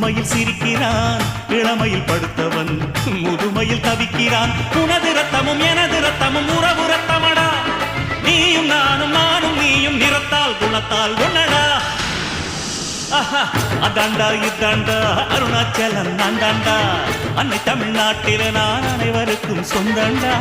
புதுமையில் சிரிக்கிறான், இளமையில் படுத்தவன் முதுமையில் தவிக்கிறான். உனது ரத்தமும் எனது ரத்தமும் உறவு ரத்தமடா, நீயும் நானும் நானும் நீயும் நிறத்தால் குணத்தால் ஒன்னடா. அதாண்டா இதாண்டா அருணாச்சலம் நான்தாண்டா, அன்னை தமிழ்நாட்டில நான் அனைவருக்கும் சொந்தண்டா.